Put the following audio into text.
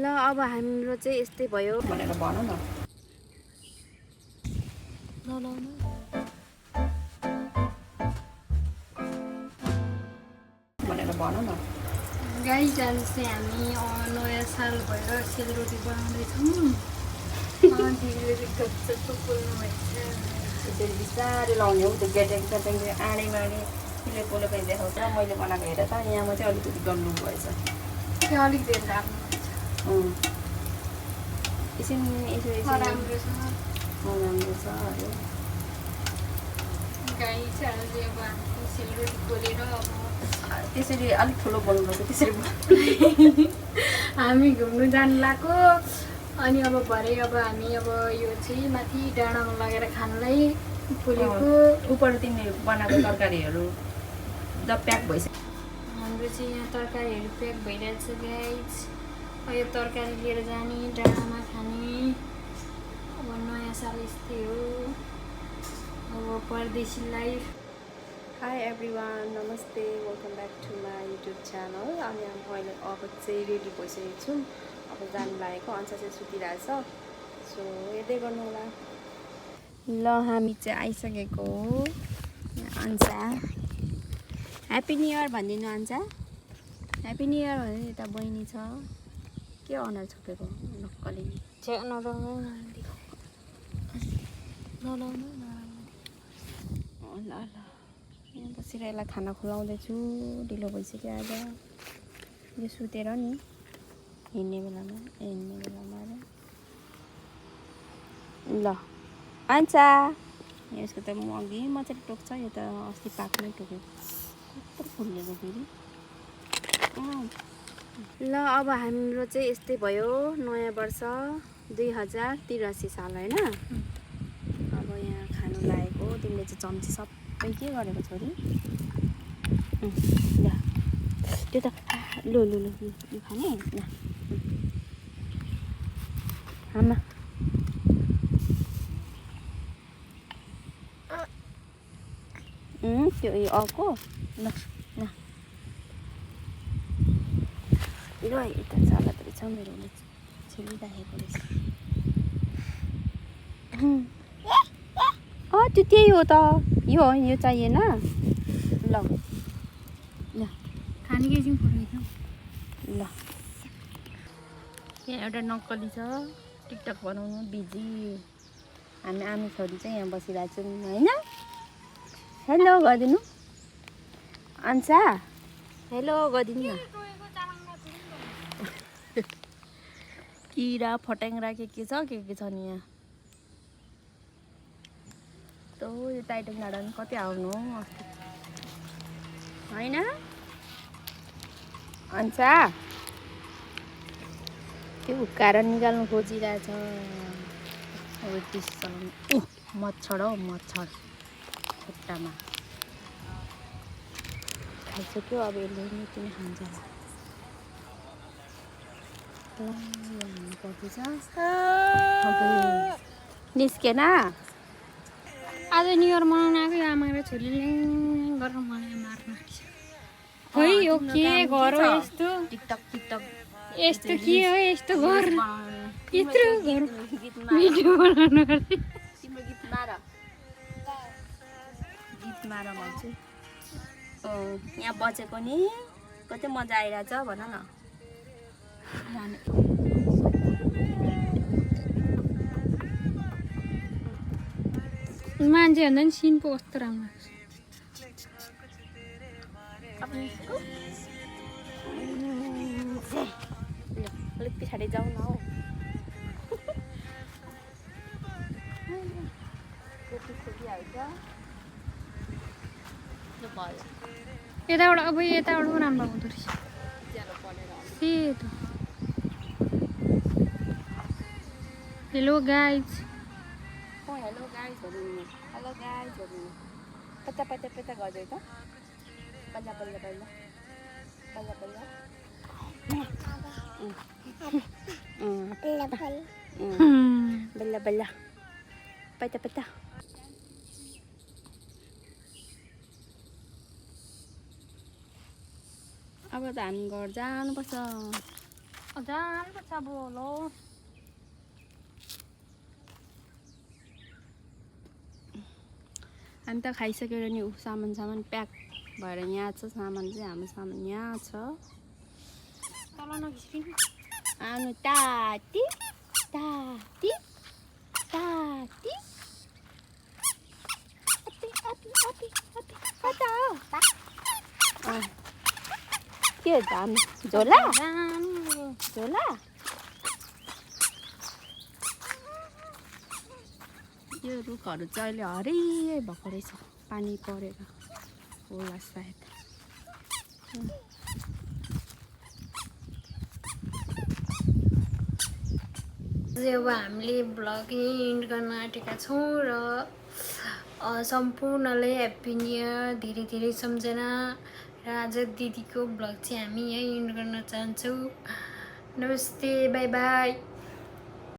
अब हाम्रो चाहिँ यस्तै भयो भनेर भन न। भनेर भन न। गाइस आज चाहिँ हामी नयाँ साल भएर सेलरोटी बनाउँदैछौँ। त्यसरी बिस्तारै लाउने हो त्यो गेटेङ गेटेङ आँडे माडे पिले पोलो पनि देखाउँछ। मैले बनाएको हेर त यहाँ मात्रै अलिकति डल्लो भएछ। त्यो अलिक धेरै राम्रो एकछिन यसरी राम्रो छ। राम्रो छ अरे गाइस आज चाहिँ अब हामी सेलरोटी पोलेर अब त्यसरी अलिक ठुलो बोल्नुपर्छ। त्यसरी हामी घुम्नु जानु लाग्यो। अनि अब भरे अब हामी अब यो चाहिँ माथि डाँडामा लगेर खानलाई पोलेको। उपर तिमीले बनाएको तरकारीहरू द प्याक भइसक्यो। हाम्रो चाहिँ यहाँ तरकारीहरू प्याक भइरहेछ गाइस। यो तरकारी लिएर जाने डाँडामा खाने। अब नयाँ साल यस्तै हो अब परदेशी लाइफ। हाई एभ्रिवान, नमस्ते, welcome back to my YouTube channel. अनि मैले अब चाहिँ रेडी भइसकेको छु। अब जानु लागेको अन्सा चाहिँ सुतिरहेछ। सो हेर्दै गर्नु होला। ल हामी चाहिँ आइसकेको हो। अन्सा ह्याप्पी न्यु इयर भनिदिनु। अन्सा ह्याप्पी न्यु इयर भनेर यता बहिनी छ। के अनुहार छोपेको नक्कली। ल ल यहाँ बसेर यसलाई खाना खुवाउँदैछु। ढिलो भइसक्यो आज। यो सुतेर नि हिँड्ने बेलामा ल अन्सा यसको त अघि मजाले टोक्छ। यो त अस्ति पाकमै टोक्यो। कत्रो फुलेको फेरि। ल अब हाम्रो चाहिँ यस्तै भयो नयाँ वर्ष 2083 साल होइन। अब यहाँ खानु लागेको। तिमीले चाहिँ चम्ची सबै के गरेको छोरी। ल त्यो त लु लु लु यो खाने ल आमा। त्यो यो अर्को ल ल ल यता सलाद रहेछ मेरो छिलिराखेको रहेछ। त्यो त्यही हो त। यो चाहिएन। ल ल खाने के चाहिँ फुटेको ल यहाँ एउटा नक्कली छ टिकटक बनाउनु बिजी। हामी आमी छोरी चाहिँ यहाँ बसिरहेको छौँ होइन। हेलो गरिदिनु अन्सा। हेलो गरिदिनु न। किरा फट्याङ्ग्रा के छ नि यहाँ। तो यो टाइटन डाँडा पनि कति आउनु अस्ति होइन अन्सा। त्यो उक्काएर निकाल्नु खोजिरहेछ। मच्छर हौ मच्छर खुट्टामा खाइसक्यो। अब यसले मिटिङ खान्छ पर्दैछ। निस्केन आज न्यु इयर मनाउन आएको आमा र छोरीले गरेर मलाई मार्न खै यो के गरौ यस्तो टिकटक यस्तो के हो यस्तो घर यत्रो घर भिडियो बनाउनु पर्छ। तिम्रो गीत मार भन्छु। यहाँ बसेको नि कति मजा आइरहेछ भन न। मान्छे भन्दा नि सिन पो कस्तो राम्रो अलिक पछाडि जाउँ न हौ। यताबाट अब यताबाट पो राम्रो हुँदो रहेछ सेतो। Hello guys. हेलो गाइजहरू पत्ता गर्दै त बल्ल पत्ता अब त हामी घर जानुपर्छ। जानुपर्छ अब ल हामी त खाइसकेर नि सामान प्याक भएर यहाँ छ सामान चाहिँ हाम्रो सामान यहाँ छ तल नखिच्किनु आनु ताती ताती ताती के हो धान झोला झोला यो रुखहरू चाहिँ अहिले हरियै भएको रहेछ पानी परेर होला सायद अब हामीले भ्लग एन्ड गर्न आँटेका छौँ र सम्पूर्णलाई ह्याप्पी न्यु इयर धेरै धेरै सम्झना र आज दिदीको भ्लग चाहिँ हामी यहीँ एन्ड गर्न चाहन्छौँ नमस्ते बाई बाई